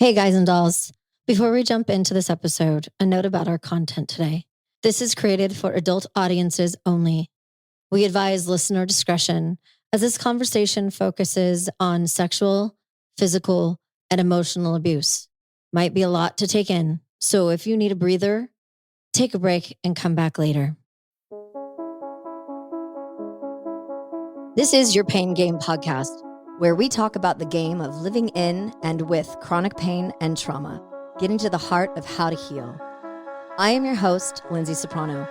Hey, guys and dolls. Before we jump into this episode, a note about our content today. This is created for adult audiences only. We advise listener discretion as this conversation focuses on sexual, physical, and emotional abuse. Might be a lot to take in, so if you need a breather, take a break and come back later. This is your Pain Game podcast, where we talk about the game of living in and with chronic pain and trauma, getting to the heart of how to heal. I am your host, Lyndsay Soprano.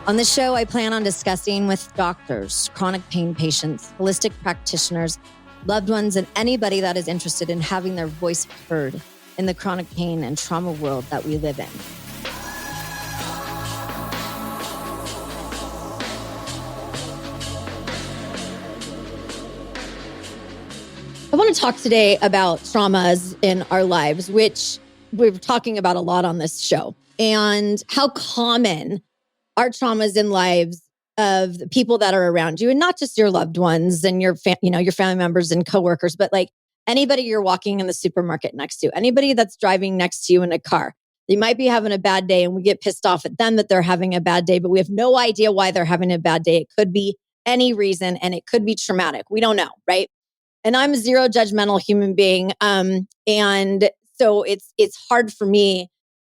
On this show, I plan on discussing with doctors, chronic pain patients, holistic practitioners, loved ones, and anybody that is interested in having their voice heard in the chronic pain and trauma world that we live in. I want to talk today about traumas in our lives, which we're talking about a lot on this show, and how common are traumas in lives of the people that are around you, and not just your loved ones and your family members and coworkers, but like anybody you're walking in the supermarket next to, anybody that's driving next to you in a car. They might be having a bad day and we get pissed off at them that they're having a bad day, but we have no idea why they're having a bad day. It could be any reason and it could be traumatic. We don't know, right? And I'm a zero judgmental human being. And so it's hard for me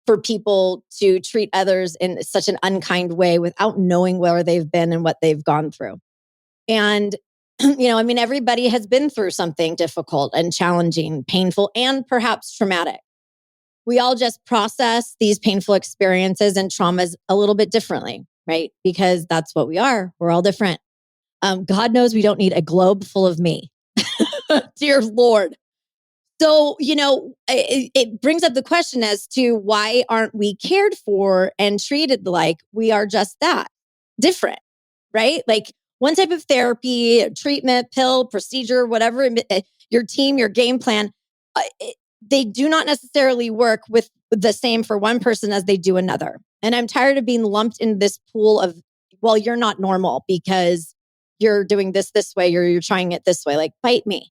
for people to treat others in such an unkind way without knowing where they've been and what they've gone through. And, everybody has been through something difficult and challenging, painful, and perhaps traumatic. We all just process these painful experiences and traumas a little bit differently, right? Because that's what we are. We're all different. God knows we don't need a globe full of me. Dear Lord. So, it brings up the question as to why aren't we cared for and treated like we are just that different, right? Like one type of therapy, treatment, pill, procedure, whatever, your team, your game plan, they do not necessarily work with the same for one person as they do another. And I'm tired of being lumped in this pool of, well, you're not normal because you're doing this way, or you're trying it this way. Like, bite me.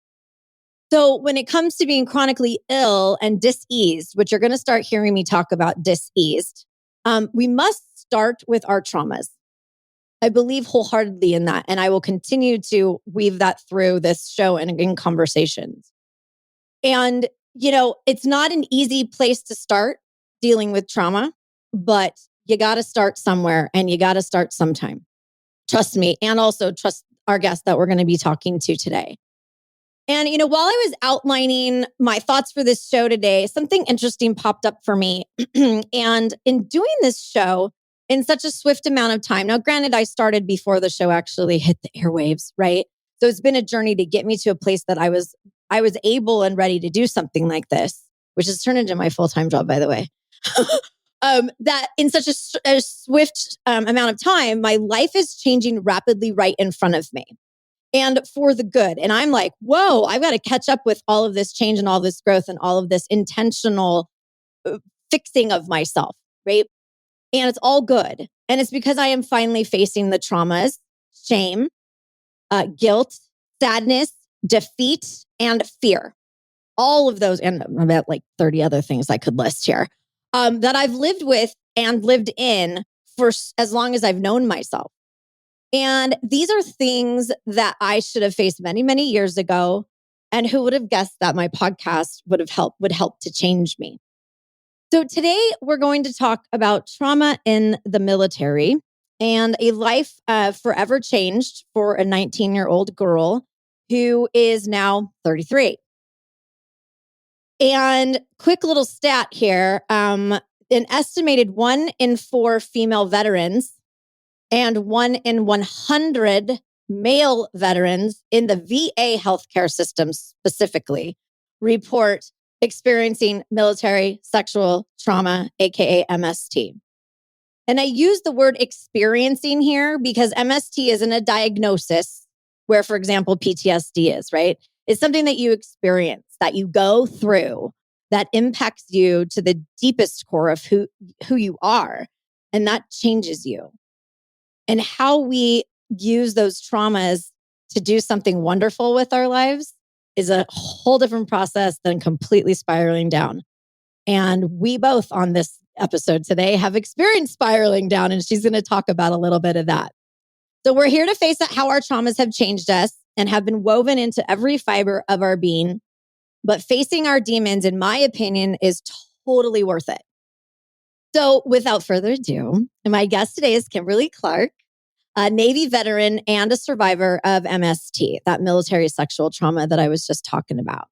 So when it comes to being chronically ill and diseased, which you're going to start hearing me talk about diseased, we must start with our traumas. I believe wholeheartedly in that. And I will continue to weave that through this show and in conversations. And, it's not an easy place to start dealing with trauma, but you got to start somewhere and you got to start sometime. Trust me. And also trust our guest that we're going to be talking to today. And, while I was outlining my thoughts for this show today, something interesting popped up for me. And in doing this show in such a swift amount of time, now, granted, I started before the show actually hit the airwaves, right? So it's been a journey to get me to a place that I was able and ready to do something like this, which has turned into my full-time job, by the way. That in such a swift amount of time, my life is changing rapidly right in front of me. And for the good. And I'm like, whoa, I've got to catch up with all of this change and all this growth and all of this intentional fixing of myself, right? And it's all good. And it's because I am finally facing the traumas, shame, guilt, sadness, defeat, and fear. All of those, and about like 30 other things I could list here, that I've lived with and lived in for as long as I've known myself. And these are things that I should have faced many, many years ago. And who would have guessed that my podcast would help to change me? So today we're going to talk about trauma in the military and a life forever changed for a 19-year-old girl who is now 33. And quick little stat here, an estimated 1 in 4 female veterans and 1 in 100 male veterans in the VA healthcare system specifically report experiencing military sexual trauma, aka MST. And I use the word experiencing here because MST isn't a diagnosis where, for example, PTSD is, right? It's something that you experience, that you go through, that impacts you to the deepest core of who you are. And that changes you. And how we use those traumas to do something wonderful with our lives is a whole different process than completely spiraling down. And we both on this episode today have experienced spiraling down, and she's going to talk about a little bit of that. So we're here to face how our traumas have changed us and have been woven into every fiber of our being. But facing our demons, in my opinion, is totally worth it. So without further ado, my guest today is Kimberly Clark, a Navy veteran and a survivor of MST, that military sexual trauma that I was just talking about.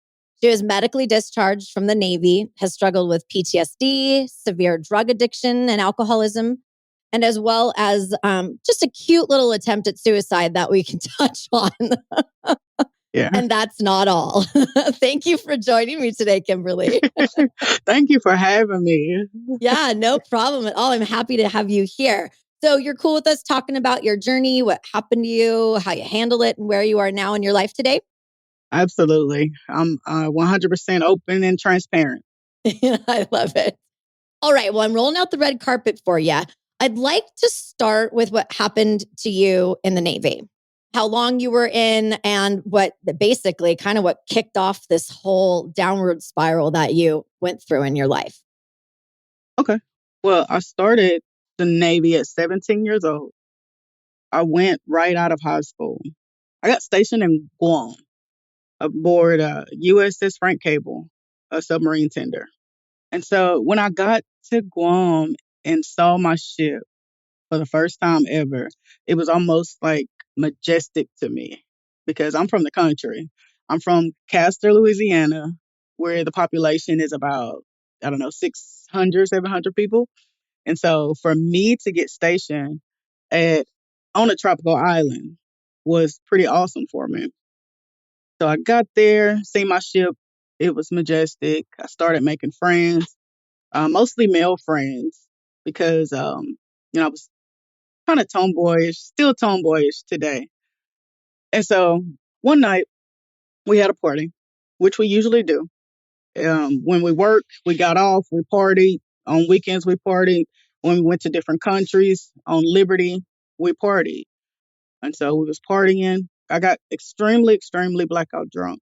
She was medically discharged from the Navy, has struggled with PTSD, severe drug addiction and alcoholism, and as well as just a cute little attempt at suicide that we can touch on. Yeah. And that's not all. Thank you for joining me today, Kimberly. Thank you for having me. Yeah, no problem at all. I'm happy to have you here. So you're cool with us talking about your journey, what happened to you, how you handle it, and where you are now in your life today? Absolutely. I'm 100% open and transparent. I love it. All right. Well, I'm rolling out the red carpet for you. I'd like to start with what happened to you in the Navy, how long you were in, and what basically kind of what kicked off this whole downward spiral that you went through in your life. Okay. Well, I started the Navy at 17 years old. I went right out of high school. I got stationed in Guam aboard USS Frank Cable, a submarine tender. And so when I got to Guam and saw my ship for the first time ever, it was almost like majestic to me because I'm from the country. I'm from Castor, Louisiana, where the population is about, I don't know, 600, 700 people. And so for me to get stationed at on a tropical island was pretty awesome for me. So I got there, seen my ship. It was majestic. I started making friends, mostly male friends, because I was kind of tomboyish, still tomboyish today. And so one night we had a party, which we usually do. When we worked, we got off, we partied. On weekends, we partied. When we went to different countries on Liberty, we partied. And so we was partying. I got extremely, extremely blackout drunk.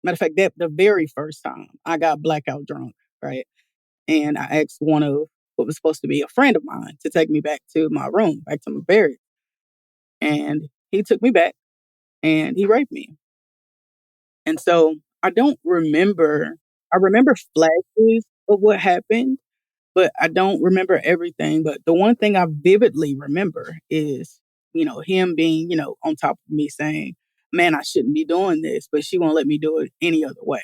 Matter of fact, that the very first time I got blackout drunk, right? And I asked one of what was supposed to be a friend of mine to take me back to my room, back to my barracks. And he took me back and he raped me. And so I don't remember, I remember flashes of what happened, but I don't remember everything. But the one thing I vividly remember is, him being, on top of me saying, man, I shouldn't be doing this, but she won't let me do it any other way.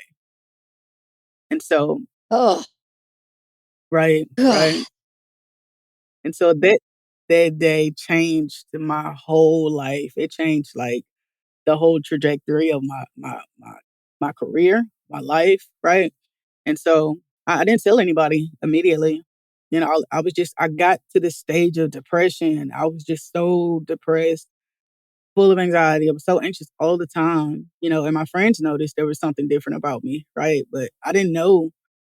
And so, Oh, right, right. And so that day changed my whole life. It changed like the whole trajectory of my career, my life, right? And so I didn't tell anybody immediately. I got to this stage of depression. I was just so depressed, full of anxiety. I was so anxious all the time, and my friends noticed there was something different about me, right? But I didn't know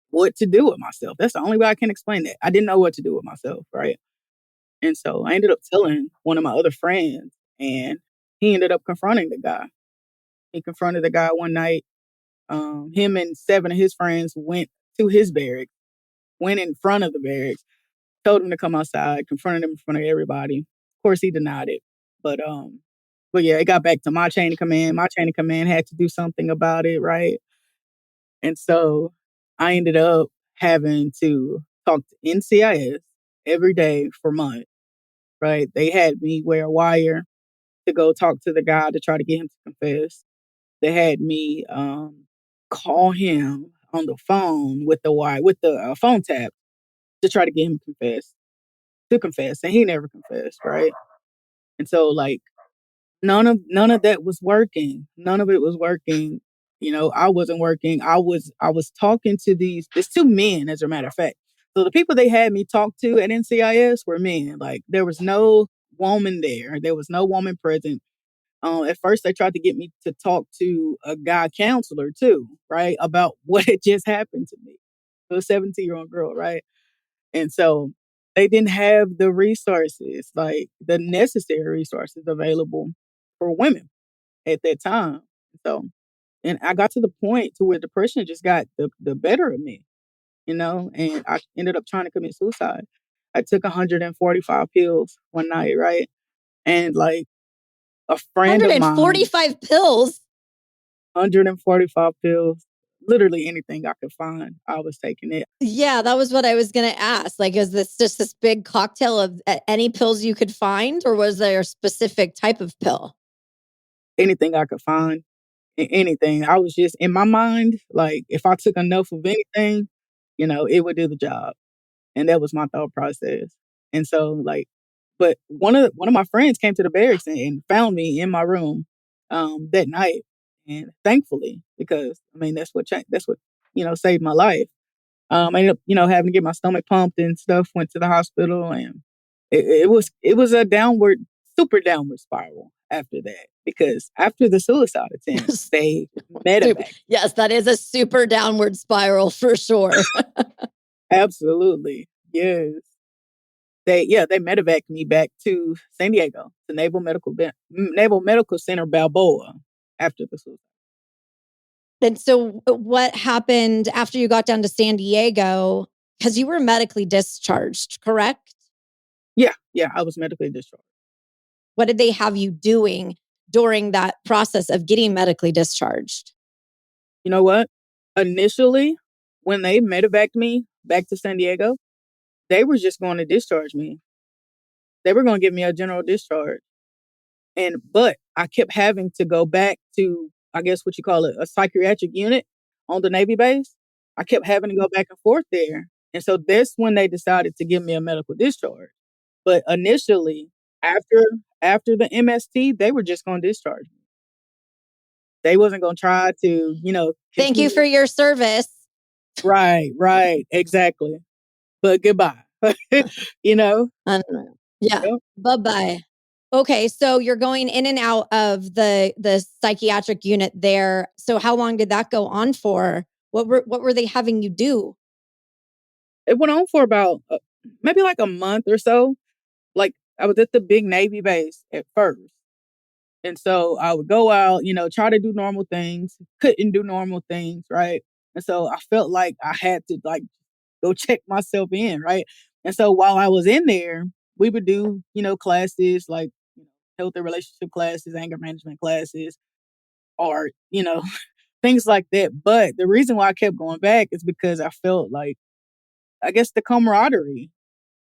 what to do with myself. That's the only way I can explain that. I didn't know what to do with myself, right? And so I ended up telling one of my other friends, and he ended up confronting the guy. He confronted the guy one night. Him and 7 of his friends went to his barracks, went in front of the barracks, told him to come outside, confronted him in front of everybody. Of course, he denied it. But yeah, it got back to my chain of command. My chain of command had to do something about it, right? And so I ended up having to talk to NCIS every day for months, right? They had me wear a wire to go talk to the guy to try to get him to confess. They had me call him on the phone with the wire, with the phone tap to try to get him to confess, and he never confessed, right? And so like none of that was working. None of it was working. I wasn't working. I was talking to these 2 men, as a matter of fact. So the people they had me talk to at NCIS were men. Like there was no woman there. There was no woman present. At first, they tried to get me to talk to a guy counselor too, right, about what had just happened to me. A 17-year-old girl, right? And so they didn't have the resources, like the necessary resources available for women at that time. So And I got to the point to where depression just got the better of me, and I ended up trying to commit suicide. I took 145 pills one night, right? And like a friend of mine, 145 pills. 145 pills, literally anything I could find, I was taking it. Yeah, that was what I was going to ask. Like, is this just this big cocktail of any pills you could find, or was there a specific type of pill? Anything I could find, anything. I was just in my mind, like if I took enough of anything, it would do the job. And that was my thought process. And so like, but one of my friends came to the barracks and found me in my room that night. And thankfully, because I mean that's what saved my life. I ended up, having to get my stomach pumped and stuff, went to the hospital, and it was a super downward spiral after that. Because after the suicide attempt, they medevac. Yes, that is a super downward spiral for sure. Absolutely. Yes. They medevaced me back to San Diego, to Naval Medical Center Balboa after the suicide. And so what happened after you got down to San Diego? Because you were medically discharged, correct? Yeah, I was medically discharged. What did they have you doing during that process of getting medically discharged? You know what? Initially, when they medevaced me back to San Diego, they were just going to discharge me. They were going to give me a general discharge. But I kept having to go back to, I guess what you call it, a psychiatric unit on the Navy base. I kept having to go back and forth there. And so that's when they decided to give me a medical discharge. But initially, after the MST, they were just going to discharge me. They wasn't going to try to, Thank you continue. for your service. Right, exactly. But goodbye. you know? Yeah. Yep. Bye-bye. Okay, so you're going in and out of the psychiatric unit there. So how long did that go on for? What were they having you do? It went on for about maybe like a month or so. Like I was at the big Navy base at first. And so I would go out, try to do normal things, couldn't do normal things, right? And so I felt like I had to like go check myself in, right? And so while I was in there, we would do, classes like healthy relationship classes, anger management classes, art, things like that. But the reason why I kept going back is because I felt like, I guess, the camaraderie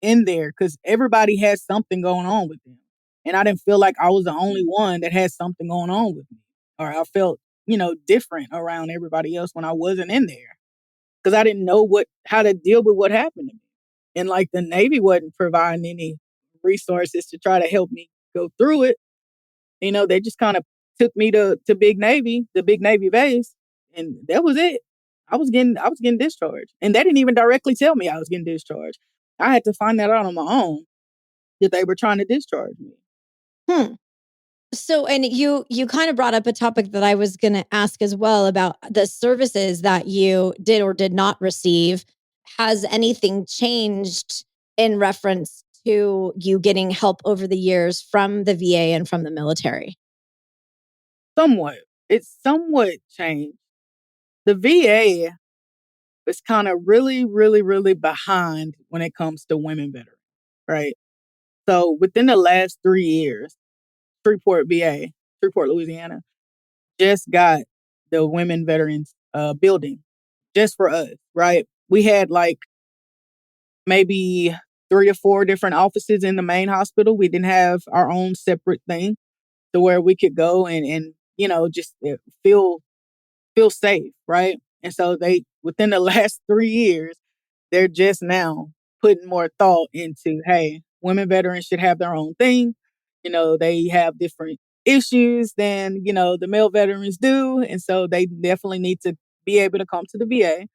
in there, because everybody has something going on with them. And I didn't feel like I was the only one that had something going on with me. Or I felt, different around everybody else when I wasn't in there. Because I didn't know how to deal with what happened to me. And like the Navy wasn't providing any resources to try to help me go through it. They just kind of took me to the big Navy base, and that was it. I was getting discharged. And they didn't even directly tell me I was getting discharged. I had to find that out on my own, that they were trying to discharge me. So, and you kind of brought up a topic that I was going to ask as well about the services that you did or did not receive. Has anything changed in reference to you getting help over the years from the VA and from the military? Somewhat. It's somewhat changed. The VA is kind of really, really, really behind when it comes to women veterans, right? So within the last 3 years, Shreveport, Louisiana, just got the women veterans building just for us, right? We had like maybe 3 or 4 different offices in the main hospital. We didn't have our own separate thing to where we could go and just feel safe, right? And so they, within the last 3 years, they're just now putting more thought into, hey, women veterans should have their own thing. They have different issues than, the male veterans do. And so they definitely need to be able to come to the VA,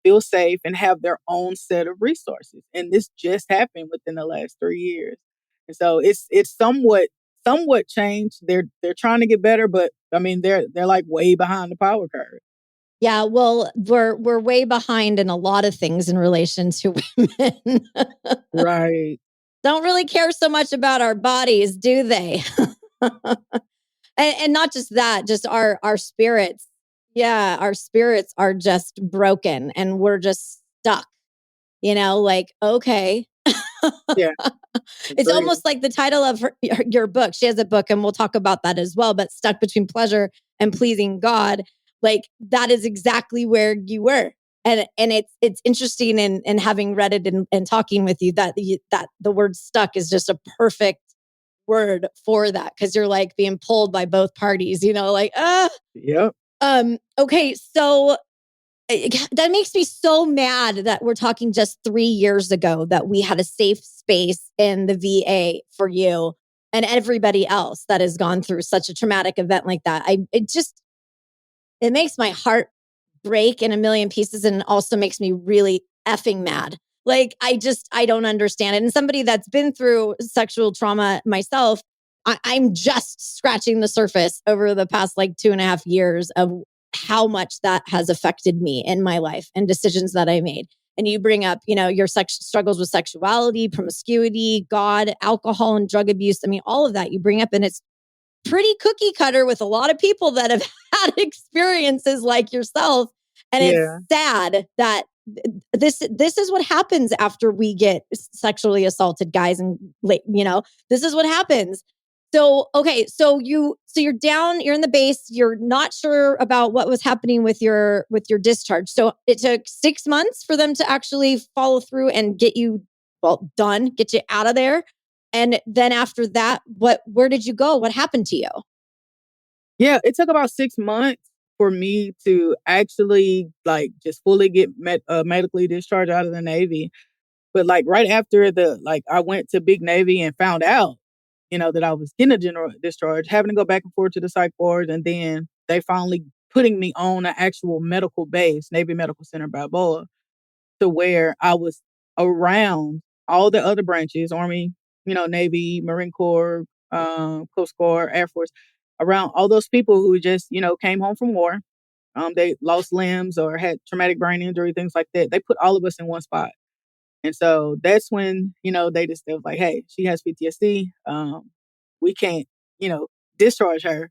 feel safe, and have their own set of resources. And this just happened within the last 3 years. And so it's somewhat changed. They're trying to get better, but I mean they're like way behind the power curve. Yeah, well, we're way behind in a lot of things in relation to women. Right. Don't really care so much about our bodies, do they? And not just that, just our spirits. Yeah, our spirits are just broken and we're just stuck, like, okay. Yeah, It's agreed. almost like the title of your book. She has a book, and we'll talk about that as well. But stuck between pleasure and pleasing God, like that is exactly where you were. And it's interesting in having read it and talking with you that the word stuck is just a perfect word for that because you're like being pulled by both parties. Like Yep. okay, so that makes me so mad that we're talking just 3 years ago that we had a safe space in the VA for you and everybody else that has gone through such a traumatic event like that. It makes my heart break in a million pieces and also makes me really effing mad. Like I don't understand it. And somebody that's been through sexual trauma myself, I'm just scratching the surface over the past like 2.5 years of how much that has affected me in my life and decisions that I made. And you bring up, your struggles with sexuality, promiscuity, God, alcohol, and drug abuse. I mean, all of that you bring up, and it's pretty cookie cutter with a lot of people that have had experiences like yourself. And it's Yeah. sad that this is what happens after we get sexually assaulted, guys. And this is what happens. So okay, you're down, you're in the base, you're not sure about what was happening with your discharge. So it took 6 months for them to actually follow through and get you done, get you out of there. And then after that, where did you go? What happened to you? Yeah, it took about 6 months for me to actually, like, just fully get medically discharged out of the Navy. But, like, right after I went to big Navy and found out, that I was getting a general discharge, having to go back and forth to the psych ward, and then they finally putting me on an actual medical base, Navy Medical Center Balboa, to where I was around all the other branches, Army, Navy, Marine Corps, Coast Guard, Air Force, around all those people who just, came home from war. They lost limbs or had traumatic brain injury, things like that. They put all of us in one spot. And so that's when, they was like, hey, she has PTSD. We can't, discharge her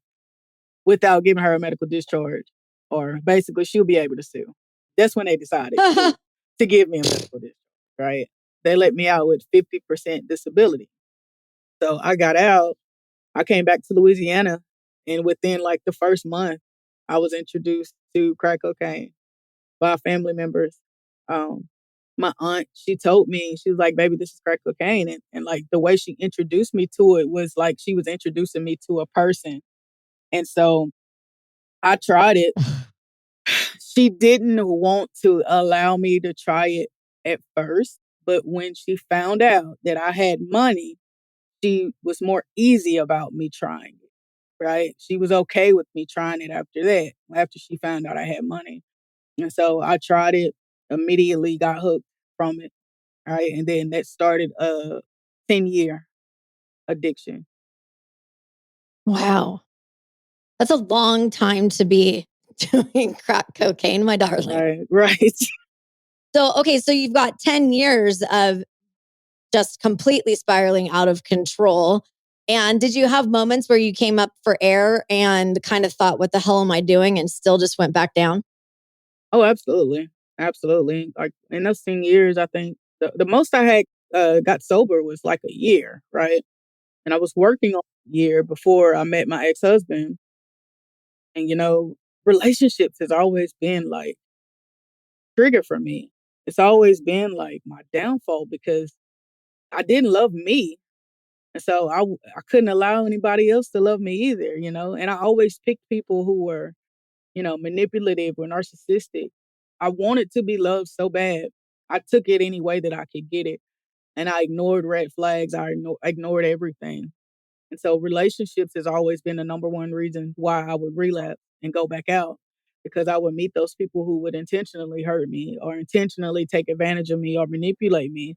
without giving her a medical discharge, or basically she'll be able to sue. That's when they decided to give me a medical discharge, right? They let me out with 50% disability. So I got out, I came back to Louisiana, and within like the first month, I was introduced to crack cocaine by family members. Um, my aunt, she told me, she was like, baby, this is crack cocaine. And like the way she introduced me to it was like she was introducing me to a person. And so I tried it. She didn't want to allow me to try it at first, but when she found out that I had money, she was more easy about me trying it, right? She was okay with me trying it after that, after she found out I had money. And so I tried it, immediately got hooked from it, right? And then that started a 10-year addiction. Wow. That's a long time to be doing crack cocaine, my darling. Right, right. So, okay, so you've got 10 years of just completely spiraling out of control. And did you have moments where you came up for air and kind of thought, what the hell am I doing? And still just went back down? Oh, absolutely. Absolutely. Like in those 10 years, I think the most I had got sober was like a year, right? And I was working on a year before I met my ex-husband. And relationships has always been like trigger for me. It's always been like my downfall because I didn't love me. And so I couldn't allow anybody else to love me either. And I always picked people who were, manipulative or narcissistic. I wanted to be loved so bad. I took it any way that I could get it. And I ignored red flags. I ignored everything. And so relationships has always been the number one reason why I would relapse and go back out, because I would meet those people who would intentionally hurt me or intentionally take advantage of me or manipulate me.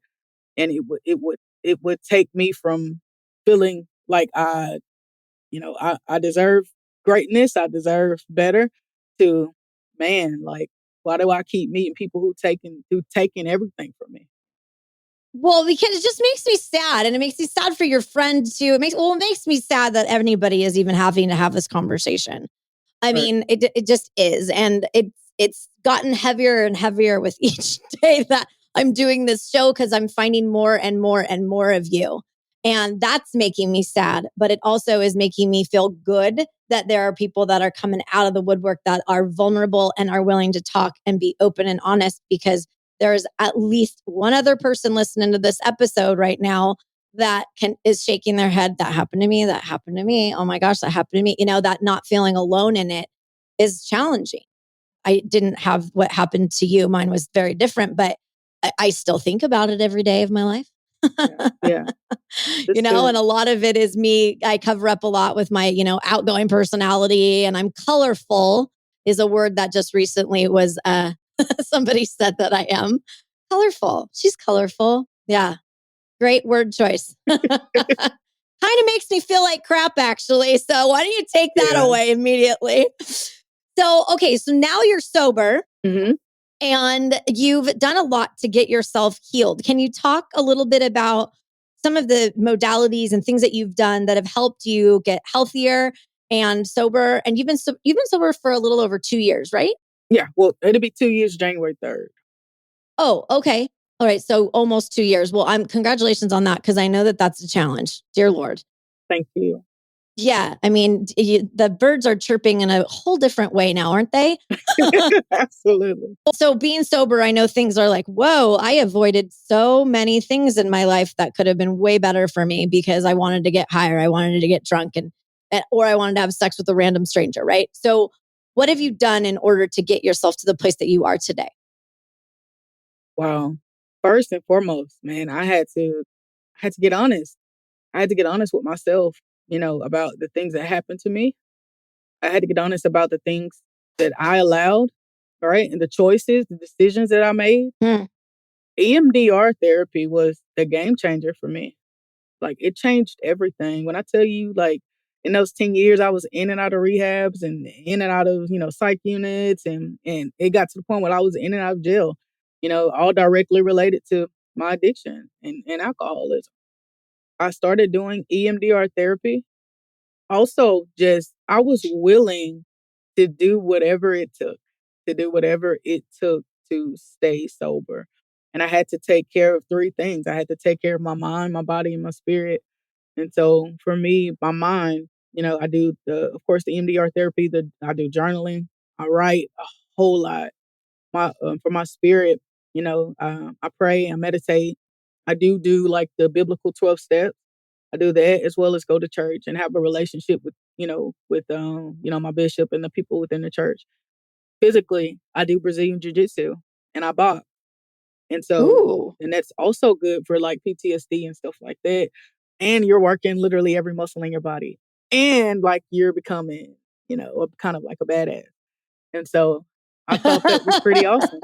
And it would take me from feeling like I deserve greatness, I deserve better, to, man, like, why do I keep meeting people who taking everything from me? Well, because it just makes me sad, and it makes me sad for your friend too. It makes me sad that anybody is even having to have this conversation. I mean, it just is. And it's gotten heavier and heavier with each day that I'm doing this show because I'm finding more and more and more of you. And that's making me sad, but it also is making me feel good that there are people that are coming out of the woodwork that are vulnerable and are willing to talk and be open and honest, because there's at least one other person listening to this episode right now that is shaking their head. That happened to me. That happened to me. Oh my gosh, that happened to me. That not feeling alone in it is challenging. I didn't have what happened to you. Mine was very different, but I still think about it every day of my life. Yeah. And a lot of it is me. I cover up a lot with my, outgoing personality, and I'm colorful is a word that just recently was, somebody said that I am colorful. She's colorful. Yeah. Great word choice. Kind of makes me feel like crap, actually. So why don't you take that away immediately? So, okay. So now you're sober. Mm-hmm. And you've done a lot to get yourself healed. Can you talk a little bit about some of the modalities and things that you've done that have helped you get healthier and sober? And you've been sober for a little over 2 years, right? Yeah. Well, it'll be 2 years, January 3rd. Oh, okay. All right. So almost 2 years. Well, congratulations on that, because I know that that's a challenge. Dear Lord. Thank you. Yeah. I mean, the birds are chirping in a whole different way now, aren't they? Absolutely. So being sober, I know things are like, whoa, I avoided so many things in my life that could have been way better for me because I wanted to get higher. I wanted to get drunk or I wanted to have sex with a random stranger, right? So what have you done in order to get yourself to the place that you are today? Wow. First and foremost, man, I had to get honest. I had to get honest with myself, about the things that happened to me. I had to get honest about the things that I allowed, right? And the choices, the decisions that I made. EMDR therapy was the game changer for me. Like, it changed everything. When I tell you, like, in those 10 years, I was in and out of rehabs and in and out of, psych units. And it got to the point where I was in and out of jail, all directly related to my addiction and alcoholism. I started doing EMDR therapy. Also, I was willing to do whatever it took, to stay sober. And I had to take care of three things. I had to take care of my mind, my body, and my spirit. And so for me, my mind, I do of course, the EMDR therapy. I do journaling. I write a whole lot. For my spirit, I pray, I meditate. I do like the biblical 12 steps. I do that, as well as go to church and have a relationship with, my bishop and the people within the church. Physically, I do Brazilian jiu-jitsu and I box. And so, Ooh. and that's also good for like PTSD and stuff like that. And you're working literally every muscle in your body. And like you're becoming, kind of like a badass. And so I thought that was pretty awesome.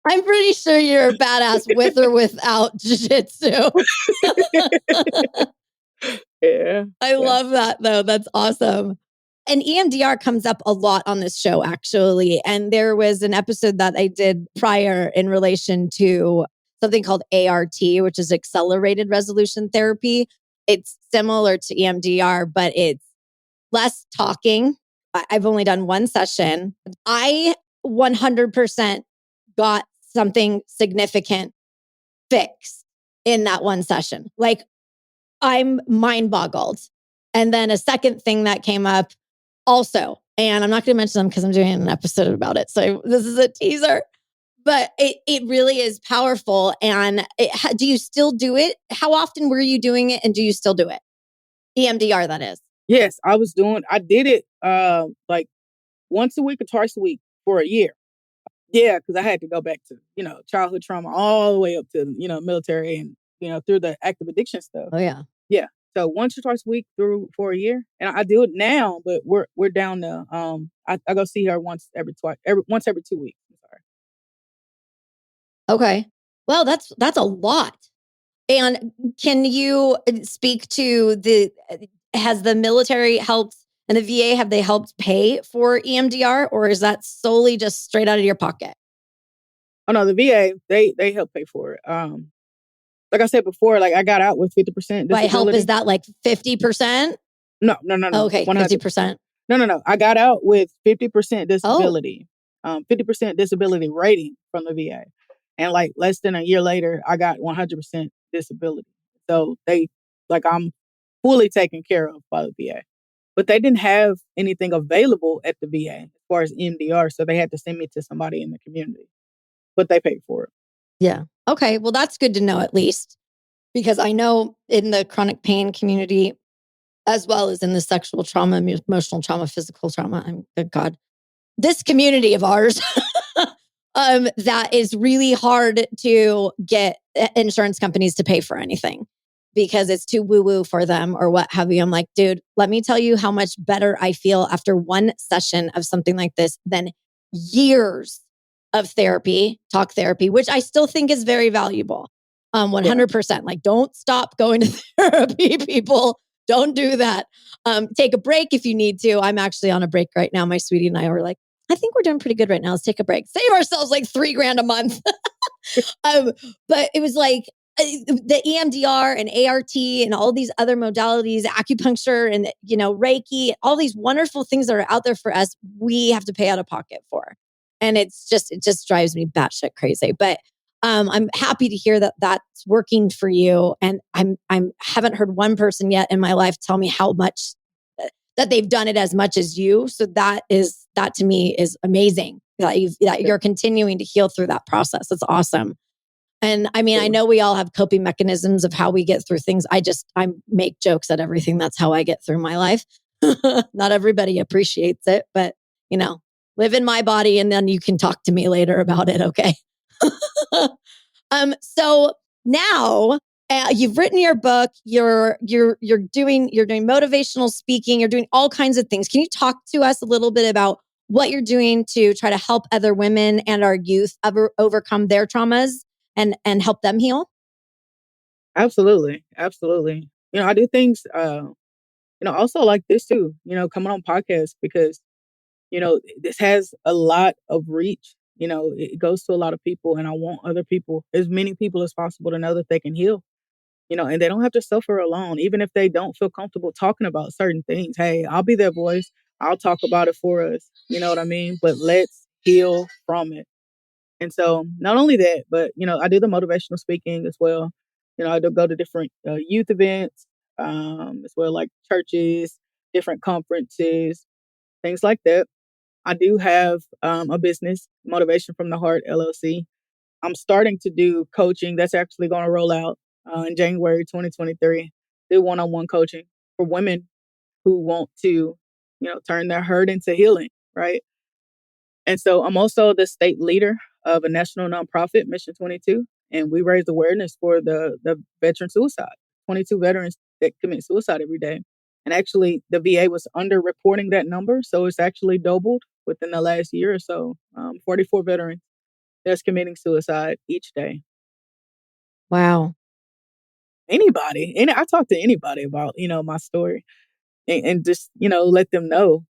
I'm pretty sure you're a badass with or without jiu-jitsu. Yeah. I love that, though. That's awesome. And EMDR comes up a lot on this show, actually. And there was an episode that I did prior in relation to something called ART, which is accelerated resolution therapy. It's similar to EMDR, but it's less talking. I've only done one session. I 100% got something significant fixed in that one session. Like, I'm mind boggled. And then a second thing that came up also, and I'm not going to mention them because I'm doing an episode about it. So this is a teaser, but it really is powerful. And do you still do it? How often were you doing it? And do you still do it? EMDR, that is. Yes, I did it like once a week or twice a week for a year. Yeah, because I had to go back to, childhood trauma all the way up to, military and, through the active addiction stuff. Oh, yeah. Yeah. So once or twice a week for a year. And I do it now, but we're down to I go see her once every 2 weeks. I'm sorry. Okay. Well, that's a lot. And can you speak to has the military helped and the VA, have they helped pay for EMDR, or is that solely just straight out of your pocket? Oh no, the VA, they help pay for it. Like I said before, like I got out with 50% disability. By help, is that like 50%? No, Okay, 100. 50%. No. I got out with 50% Oh, disability, 50% disability rating from the VA. And like less than a year later, I got 100% disability. So I'm fully taken care of by the VA. But they didn't have anything available at the VA as far as MDR. So they had to send me to somebody in the community, but they paid for it. yeah. Okay. Well, that's good to know at least, because I know in the chronic pain community, as well as in the sexual trauma, emotional trauma, physical trauma, good God, this community of ours, that is really hard to get insurance companies to pay for anything because it's too woo woo for them or what have you. I'm like, dude, let me tell you how much better I feel after one session of something like this than years of therapy, talk therapy, which I still think is very valuable. 100%. Like, don't stop going to therapy, people. Don't do that. Take a break if you need to. I'm actually on a break right now. My sweetie and I are like, I think we're doing pretty good right now. Let's take a break. Save ourselves like $3,000 a month. But it was like the EMDR and ART and all these other modalities, acupuncture and Reiki, all these wonderful things that are out there for us, we have to pay out of pocket for. And it just drives me batshit crazy. But I'm happy to hear that that's working for you. And I'm haven't heard one person yet in my life tell me how much that they've done it as much as you. So that to me is amazing that you're continuing to heal through that process. That's awesome. And I mean, I know we all have coping mechanisms of how we get through things. I make jokes at everything. That's how I get through my life. Not everybody appreciates it, but live in my body and then you can talk to me later about it. Okay. So now you've written your book, you're doing motivational speaking, you're doing all kinds of things. Can you talk to us a little bit about what you're doing to try to help other women and our youth overcome their traumas and help them heal? Absolutely. I do things, also like this too, coming on podcasts because, this has a lot of reach. It goes to a lot of people and I want other people, as many people as possible to know that they can heal, and they don't have to suffer alone, even if they don't feel comfortable talking about certain things. Hey, I'll be their voice. I'll talk about it for us. You know what I mean? But let's heal from it. And so not only that, but, I do the motivational speaking as well. I do go to different youth events, as well, like churches, different conferences, things like that. I do have a business, Motivation from the Heart LLC. I'm starting to do coaching that's actually going to roll out in January 2023. Do one-on-one coaching for women who want to, turn their hurt into healing, right? And so I'm also the state leader of a national nonprofit, Mission 22, and we raise awareness for the veteran suicide. 22 veterans that commit suicide every day. And actually, the VA was underreporting that number, so it's actually doubled within the last year or so. 44 veterans that's committing suicide each day. Wow. I talk to anybody about, my story and just, let them know,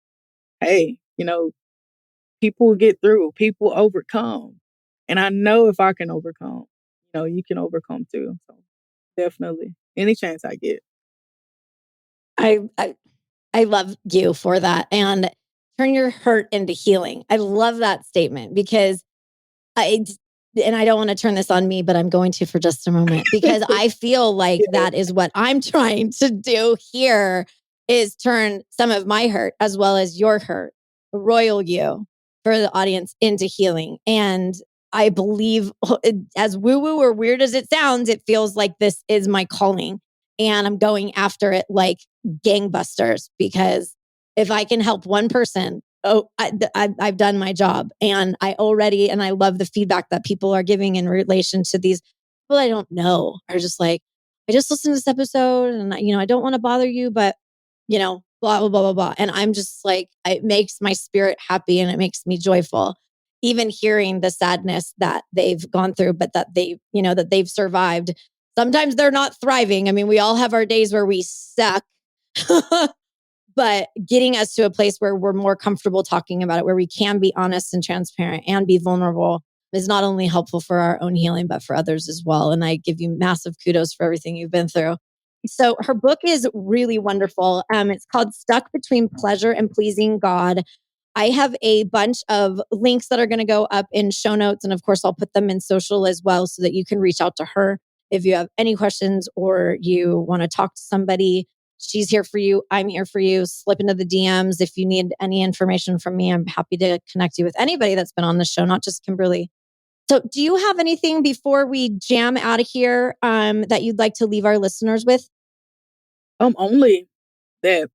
hey, people get through, people overcome. And I know if I can overcome, you can overcome too. So definitely any chance I get. I, I I love you for that. And turn your hurt into healing. I love that statement because I and I don't want to turn this on me, but I'm going to for just a moment because I feel like Yeah. that is what I'm trying to do here is turn some of my hurt as well as your hurt, royal you for the audience into healing. And I believe as woo woo or weird as it sounds, it feels like this is my calling and I'm going after it like gangbusters because if I can help one person, I've done my job and I love the feedback that people are giving in relation to these people I don't know are just like, I just listened to this episode and I don't want to bother you, but blah, blah, blah, blah, blah. And I'm just like, it makes my spirit happy and it makes me joyful. Even hearing the sadness that they've gone through, but that that they've survived. Sometimes they're not thriving. I mean, we all have our days where we suck. But getting us to a place where we're more comfortable talking about it, where we can be honest and transparent and be vulnerable is not only helpful for our own healing, but for others as well. And I give you massive kudos for everything you've been through. So her book is really wonderful. It's called Stuck Between Pleasure and Pleasing God. I have a bunch of links that are going to go up in show notes. And of course, I'll put them in social as well so that you can reach out to her if you have any questions or you want to talk to somebody. She's here for you. I'm here for you. Slip into the DMs. If you need any information from me, I'm happy to connect you with anybody that's been on the show, not just Kimberly. So do you have anything before we jam out of here that you'd like to leave our listeners with? Only that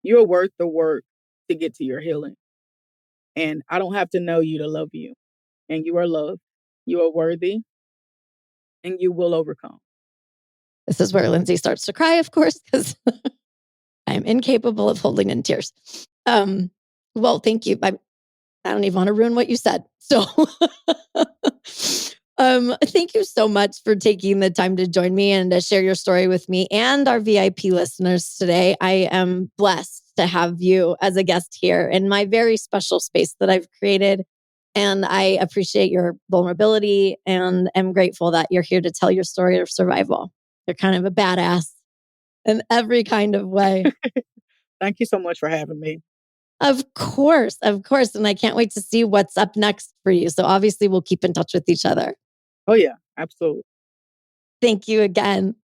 you're worth the work to get to your healing. And I don't have to know you to love you. And you are loved. You are worthy. And you will overcome. This is where Lyndsay starts to cry, of course, because I'm incapable of holding in tears. Well, thank you. I don't even want to ruin what you said. So thank you so much for taking the time to join me and to share your story with me and our VIP listeners today. I am blessed to have you as a guest here in my very special space that I've created. And I appreciate your vulnerability and am grateful that you're here to tell your story of survival. You're kind of a badass in every kind of way. Thank you so much for having me. Of course, of course. And I can't wait to see what's up next for you. So obviously we'll keep in touch with each other. Oh, yeah, absolutely. Thank you again.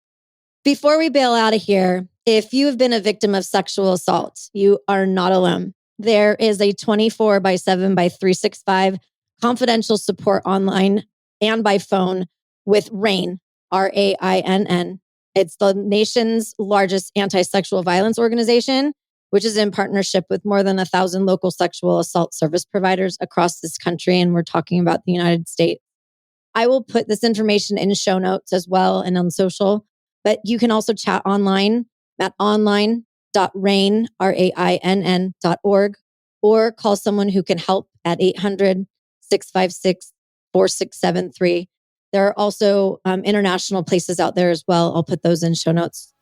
Before we bail out of here, if you have been a victim of sexual assault, you are not alone. There is a 24/7 by 365 confidential support online and by phone with RAINN, RAINN. It's the nation's largest anti-sexual violence organization, which is in partnership with more than 1,000 local sexual assault service providers across this country. And we're talking about the United States. I will put this information in show notes as well and on social, but you can also chat online at online.rainn.org or call someone who can help at 800-656-4673. There are also international places out there as well. I'll put those in show notes.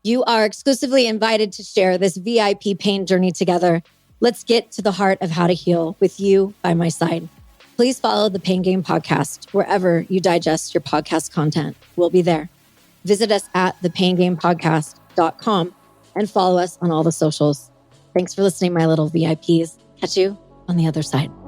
You are exclusively invited to share this VIP pain journey together. Let's get to the heart of how to heal with you by my side. Please follow the Pain Game Podcast wherever you digest your podcast content. We'll be there. Visit us at thepaingamepodcast.com and follow us on all the socials. Thanks for listening, my little VIPs. Catch you on the other side.